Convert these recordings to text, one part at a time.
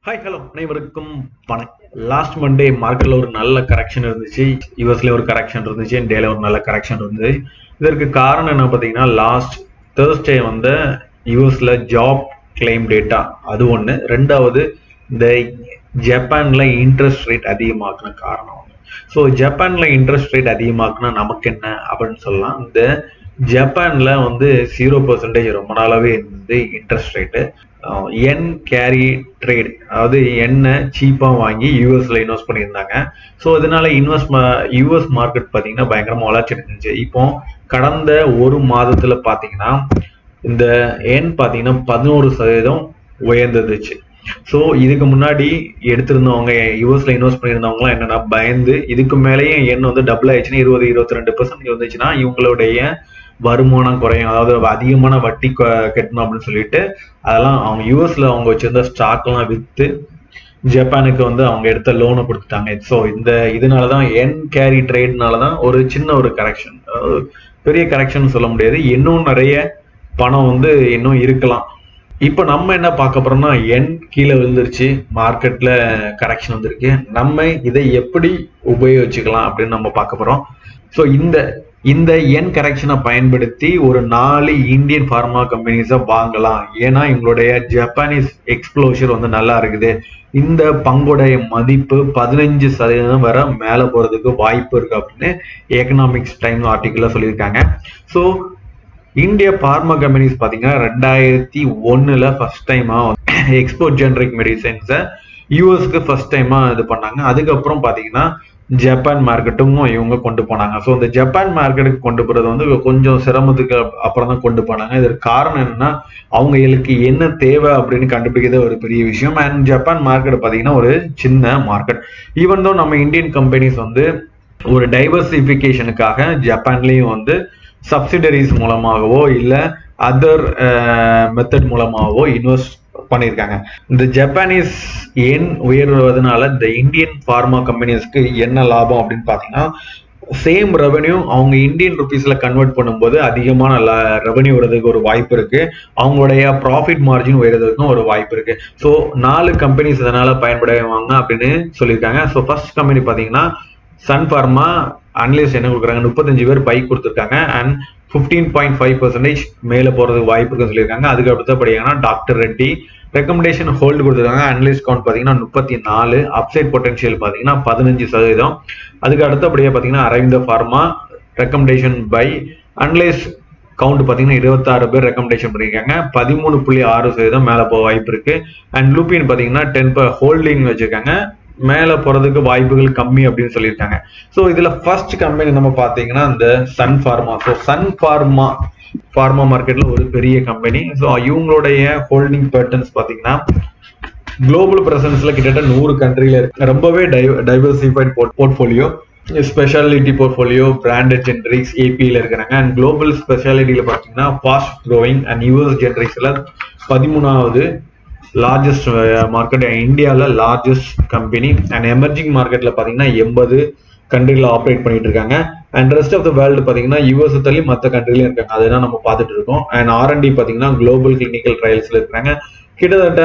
Hi hello அனைவருக்கும் வணக்கம். Last Monday மார்க்கெட்ல ஒரு நல்ல கரெக்ஷன் இருந்துச்சு. யூஎஸ்ல ஒரு கரெக்ஷன் இருந்துச்சு, இந்தியால ஒரு நல்ல கரெக்ஷன் இருந்துச்சு. இதற்கு காரணம் என்ன பார்த்தீங்கன்னா, லாஸ்ட் தேர்ஸ்டே வந்து யூஎஸ்ல ஜாப் கிளைம் டேட்டா அது ஒன்று. ரெண்டாவது இந்த ஜப்பான்ல இன்ட்ரெஸ்ட் ரேட் அதிகமாக்குன காரணம் ஒன்று. ஸோ ஜப்பான்ல இன்ட்ரெஸ்ட் ரேட் அதிகமாக்குனா நமக்கு என்ன அப்படின்னு சொல்லலாம். இந்த ஜப்பான்ல வந்து 0% ரொம்ப நாளாவே இருந்தது இன்ட்ரெஸ்ட் ரேட்டு. என் கேரி ட்ரேட், அதாவது எண்ணெய் சீப்பாக வாங்கி யூஎஸ்ல இன்வெஸ்ட் பண்ணியிருந்தாங்க. ஸோ இதனால யூஎஸ் மார்க்கெட் பார்த்தீங்கன்னா பயங்கரமாக வளர்ச்சி இருந்துச்சு. இப்போ கடந்த ஒரு மாதத்துல பார்த்தீங்கன்னா இந்த எண் பார்த்தீங்கன்னா 11% உயர்ந்துச்சு. ஸோ இதுக்கு முன்னாடி எடுத்திருந்தவங்க யூஎஸ்ல இன்வெஸ்ட் பண்ணியிருந்தவங்களாம் என்னன்னா பயந்து இதுக்கு மேலேயே எண் வந்து டபுள் ஆயிடுச்சுன்னா 22% வந்துச்சுன்னா இவங்களுடைய வருமானம் குறையும், அதாவது அதிகமான வட்டி கட்டணும் அப்படின்னு சொல்லிட்டு அதெல்லாம் அவங்க யூஎஸ்ல அவங்க வச்சிருந்த ஸ்டாக் எல்லாம் வித்து ஜப்பானுக்கு வந்து அவங்க எடுத்த லோனை கொடுத்துட்டாங்க. ஸோ இதனாலதான் என் கேரி ட்ரேட்னாலதான் ஒரு சின்ன ஒரு கரெக்ஷன், பெரிய கரெக்ஷன் சொல்ல முடியாது. இன்னும் நிறைய பணம் வந்து இன்னும் இருக்கலாம். இப்போ நம்ம என்ன பார்க்க போறோம்னா, என் கீழே விழுந்துருச்சு, மார்க்கெட்ல கரெக்ஷன் வந்திருக்கு, நம்ம இதை எப்படி உபயோகிச்சுக்கலாம் அப்படின்னு நம்ம பார்க்க போறோம். ஸோ இந்த என் கரெக்ஷனை பயன்படுத்தி ஒரு 4 இந்தியன் ஃபார்மா கம்பெனிஸை வாங்கலாம். ஏன்னா இவங்களுடைய ஜப்பானீஸ் எக்ஸ்ப்ளோஷர் வந்து நல்லா இருக்குது. இந்த பங்குடைய மதிப்பு 15% வரை மேலே போறதுக்கு வாய்ப்பு இருக்கு அப்படின்னு எக்கனாமிக்ஸ் டைம் ஆர்டிக்கல்ல சொல்லியிருக்காங்க. ஸோ இந்திய பார்மா கம்பெனிஸ் பார்த்தீங்கன்னா 2001 ஃபர்ஸ்ட் டைமா எக்ஸ்போர்ட் ஜெனரிக் மெடிசன்ஸை யூஎஸ்க்கு ஃபர்ஸ்ட் டைமா இது பண்ணாங்க. அதுக்கப்புறம் பார்த்தீங்கன்னா ஜப்பான் மார்க்கெட்டும் இவங்க கொண்டு போனாங்க. ஸோ இந்த ஜப்பான் மார்க்கெட்டுக்கு கொண்டு போறது வந்து கொஞ்சம் சிரமத்துக்கு அப்புறம் தான் கொண்டு போனாங்க. இதற்கு காரணம் என்னன்னா, அவங்களுக்கு என்ன தேவை அப்படின்னு கண்டுபிடிக்கிறது ஒரு பெரிய விஷயம். அண்ட் ஜப்பான் மார்க்கெட் பார்த்தீங்கன்னா ஒரு சின்ன மார்க்கெட். ஈவன் தோ நம்ம இந்தியன் கம்பெனிஸ் வந்து ஒரு டைவர்சிபிகேஷனுக்காக ஜப்பான்லேயும் வந்து சப்சிடரிஸ் மூலமாகவோ இல்லை அதர் மெத்தட் மூலமாகவோ இன்வெஸ்ட் பண்ணியிருக்காங்க. இந்த ஜப்பானீஸ் ஏன் உயர்வதனால இந்த இந்தியன் ஃபார்மா கம்பெனிஸ்க்கு என்ன லாபம் அப்படின்னு பார்த்தீங்கன்னா, சேம் ரெவன்யூ அவங்க இந்தியன் ருபீஸ்ல கன்வெர்ட் பண்ணும்போது அதிகமான ரெவன்யூ வரதுக்கு ஒரு வாய்ப்பு இருக்கு. அவங்களுடைய ப்ராஃபிட் மார்ஜின் உயர்றதுக்கும் ஒரு வாய்ப்பு இருக்கு. ஸோ 4 கம்பெனிஸ் இதனால பயன்படுவாங்க அப்படின்னு சொல்லியிருக்காங்க. ஸோ ஃபர்ஸ்ட் கம்பெனி பார்த்தீங்கன்னா சன் ஃபார்மா. அனலிஸ்ட் என்ன கொடுக்குறாங்க, 35 பேர் பை கொடுத்துருக்காங்க அண்ட் 15.5% மேலே போறதுக்கு வாய்ப்பு இருக்குன்னு சொல்லியிருக்காங்க. அதுக்கு அடுத்தபடியான டாக்டர் ரெட்டி ரெக்கமெண்டேஷன் ஹோல்டு கொடுத்துருக்காங்க. அனலிஸ்ட் கவுண்ட் பார்த்தீங்கன்னா 34, அப்சைட் பொட்டன்ஷியல் பார்த்தீங்கன்னா 15%. அதுக்கு அடுத்தபடியாக பார்த்தீங்கன்னா Aurobindo pharma recommendation by analyst count பார்த்தீங்கன்னா 26 பேர் ரெக்கமெண்டேஷன் பண்ணியிருக்காங்க, 13.6% மேலே போக வாய்ப்பு இருக்கு. அண்ட் லூபின் பார்த்தீங்கன்னா 10 ஹோல்டிங் வச்சிருக்காங்க, மேல போறதுக்கு வாய்ப்புகள் கம்மி அப்படின்னு சொல்லியிருக்காங்க. ஸோ இதுல ஃபர்ஸ்ட் கம்பெனி நம்ம பாத்தீங்கன்னா இந்த சன் ஃபார்மா. ஸோ சன் ஃபார்மா மார்க்கெட்ல ஒரு பெரிய கம்பெனி. ஸோ இவங்களுடைய ஹோல்டிங் பேட்டர்ன்ஸ் பாத்தீங்கன்னா குளோபல் பிரசன்ஸ்ல கிட்டத்தட்ட 100 கண்ட்ரில இருக்கு. ரொம்பவே diversified portfolio, speciality portfolio, branded generics ஏபியில் இருக்கிறாங்க. அண்ட் குளோபல் ஸ்பெஷாலிட்டியில பாத்தீங்கன்னா ஃபாஸ்ட் க்ரோவிங் அண்ட் யூஎஸ் ஜெனரிக்ஸ்ல 13வது லார்ஜஸ்ட் மார்க்கெட், இந்தியாவில் லார்ஜஸ்ட் கம்பெனி. அண்ட் எமர்ஜிங் மார்க்கெட்ல பாத்தீங்கன்னா 80 கண்ட்ரில ஆப்ரேட் பண்ணிட்டு இருக்காங்க. And rest of the world பாத்தீங்கன்னா யூஎஸ் தள்ளி மற்ற கண்ட்ரில இருக்காங்க, அதுதான் நம்ம பார்த்துட்டு இருக்கோம். அண்ட் R&D பாத்தீங்கன்னா குளோபல் கிளினிக்கல் ட்ரையல்ஸ்ல இருக்காங்க. கிட்டத்தட்ட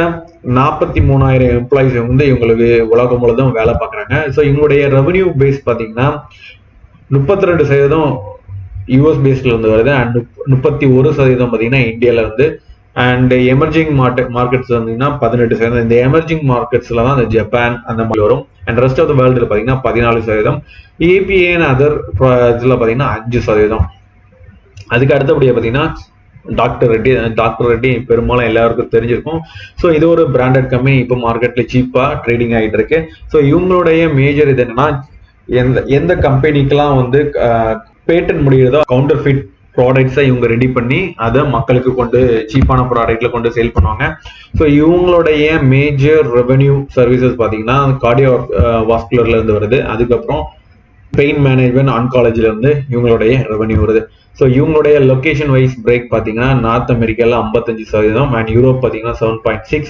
43,000 எம்ப்ளாயிஸ் வந்து இவங்களுக்கு உலகம் முழுவதும் வேலை பார்க்குறாங்க. ஸோ இவங்களுடைய ரெவன்யூ பேஸ் பாத்தீங்கன்னா 32% யூஎஸ் பேஸ்ல இருந்து வருது அண்ட் 31% பாத்தீங்கன்னா இந்தியால இருந்து. அண்ட் எமர்ஜிங் மார்க்கெட்ஸ் வந்தீங்கன்னா 18%. இந்த எமர்ஜிங் மார்க்கெட்ஸ்ல தான் இந்த ஜப்பான் அந்த மாதிரி வரும். அண்ட் ரெஸ்ட் ஆஃப் த வேர்ல்டுல பாத்தீங்கன்னா 14%. ஏபிஏ அதர் இதுல பாத்தீங்கன்னா 5%. அதுக்கு அடுத்தபடியா பாத்தீங்கன்னா டாக்டர் ரெட்டி பெரும்பாலும் எல்லாருக்கும் தெரிஞ்சிருக்கும். ஸோ இது ஒரு பிராண்டட் கம்பெனி, இப்போ மார்க்கெட்ல சீப்பா ட்ரேடிங் ஆகிட்டு இருக்கு. ஸோ இவங்களுடைய மேஜர் இது என்னன்னா, எந்த கம்பெனிக்கெல்லாம் வந்து பேட்டன் முடியுதோ கவுண்டர் ஃபிட் ப்ராடக்ட்ஸை இவங்க ரெடி பண்ணி அதை மக்களுக்கு கொண்டு சீப்பான ப்ராடக்ட்ல கொண்டு சேல் பண்ணுவாங்க. ஸோ இவங்களுடைய மேஜர் ரெவென்யூ சர்வீசஸ் பார்த்தீங்கன்னா கார்டியோ வாஸ்குலர்ல இருந்து வருது. அதுக்கப்புறம் பெயின் மேனேஜ்மெண்ட், ஆன்காலஜில இருந்து இவங்களுடைய ரெவென்யூ வருது. ஸோ இவங்களுடைய லொகேஷன் வைஸ் பிரேக் பார்த்தீங்கன்னா நார்த் அமெரிக்கால 55% அண்ட் யூரோப் பார்த்தீங்கன்னா 7.6,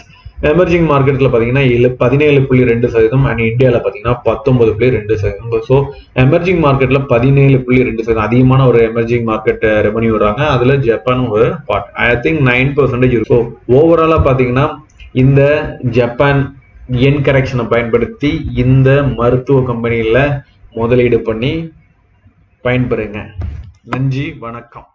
எமர்ஜிங் மார்க்கெட்ல பாத்தீங்கன்னா 17.2% அண்ட் இந்தியாவில் பாத்தீங்கன்னா 19.2%. ஸோ எமர்ஜிங் மார்க்கெட்ல 17.2% அதிகமான ஒரு எமர்ஜிங் மார்க்கெட் ரெவன்யூ வர்றாங்க. அதுல ஜப்பான் ஒரு பார்ட், ஐ திங்க் 9% இருக்கும். ஓவராலா பாத்தீங்கன்னா இந்த ஜப்பான் என் கரெக்ஷனை பயன்படுத்தி இந்த மருத்துவ கம்பெனியில் முதலீடு பண்ணி பயன்பெறுங்க. நன்றி, வணக்கம்.